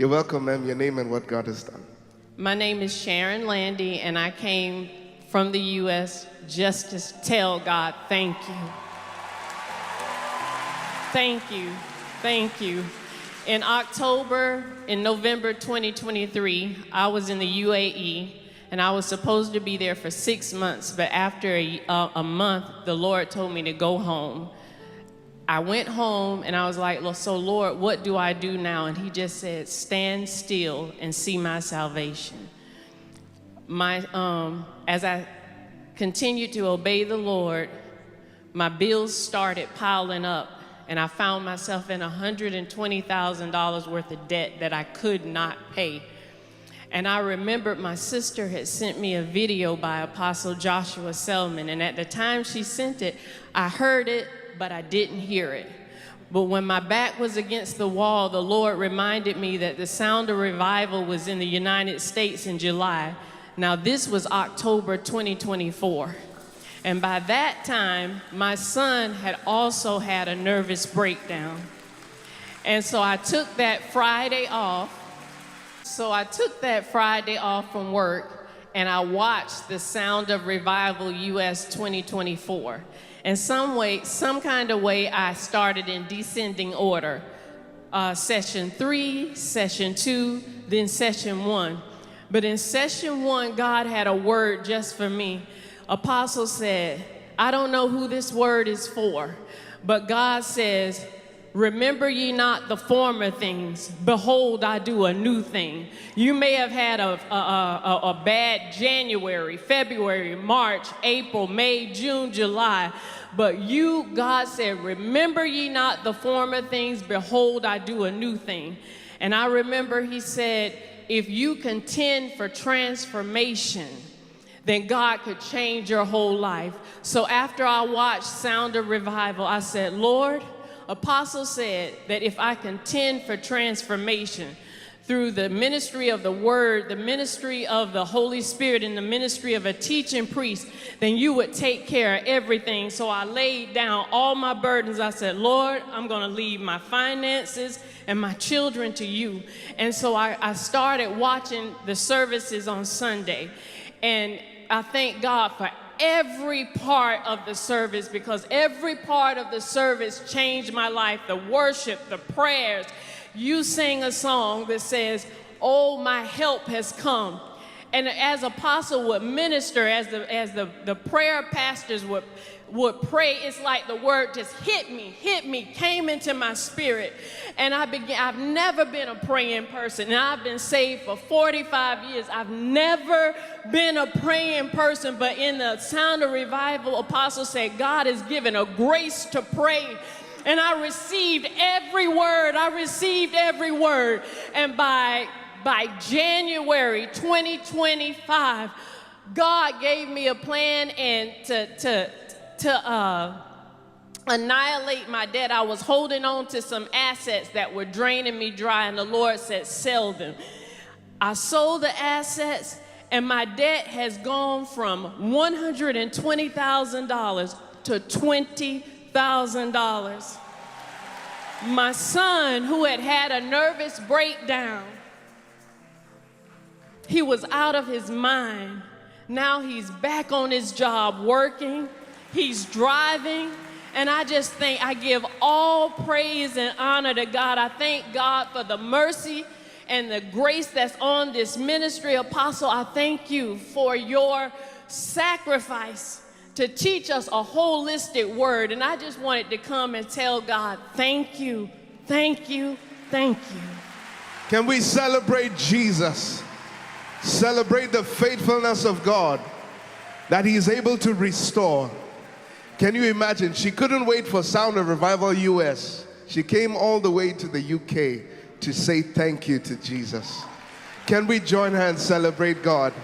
You're welcome, ma'am. Your name and what God has done. My name is Sharon Landy, and I came from the U.S. just to tell God, thank you. Thank you. Thank you. In November 2023, I was in the UAE, and I was supposed to be there for 6 months, but after a month, the Lord told me to go home. I went home, and I was like, so Lord, what do I do now? And he just said, stand still and see my salvation. As I continued to obey the Lord, my bills started piling up, and I found myself in $120,000 worth of debt that I could not pay. And I remembered my sister had sent me a video by Apostle Joshua Selman, and at the time she sent it, I heard it, but I didn't hear it. But when my back was against the wall, the Lord reminded me that the Sound of Revival was in the United States in July. Now this was October 2024. And by that time, my son had also had a nervous breakdown. And so I took that Friday off. From work, and I watched the Sound of Revival US 2024. And some kind of way, I started in descending order. Session 3, session 2, then session 1. But in session 1, God had a word just for me. Apostle said, I don't know who this word is for, but God says, remember ye not the former things. Behold, I do a new thing. You may have had a bad January, February, March, April, May, June, July. But God said, remember ye not the former things. Behold, I do a new thing. And I remember he said, if you contend for transformation, then God could change your whole life. So after I watched Sound of Revival, I said, Lord, Apostle said that if I contend for transformation through the ministry of the Word, the ministry of the Holy Spirit, and the ministry of a teaching priest, then you would take care of everything. So I laid down all my burdens. I said, Lord, I'm going to leave my finances and my children to you. And so I started watching the services on Sunday. And I thank God for every part of the service, because every part of the service changed my life. The worship, the prayers. You sang a song that says, oh, my help has come. And as Apostle would minister, as the prayer pastors would pray, it's like the word just hit me, came into my spirit. And I've never been a praying person, and I've been saved for 45 years. I've never been a praying person, but in the Sound of Revival, Apostle said, God has given a grace to pray. And I received every word. And by January 2025, God gave me a plan and to annihilate my debt. I was holding on to some assets that were draining me dry, and the Lord said, sell them. I sold the assets, and my debt has gone from $120,000 to $20,000. My son, who had a nervous breakdown, he was out of his mind. Now he's back on his job working. He's driving. And I just think I give all praise and honor to God. I thank God for the mercy and the grace that's on this ministry. Apostle, I thank you for your sacrifice to teach us a holistic word. And I just wanted to come and tell God, thank you, thank you, thank you. Can we celebrate Jesus? Celebrate the faithfulness of God, that He is able to restore. Can you imagine? She couldn't wait for Sound of Revival US. She came all the way to the UK to say thank you to Jesus. Can we join her and celebrate God?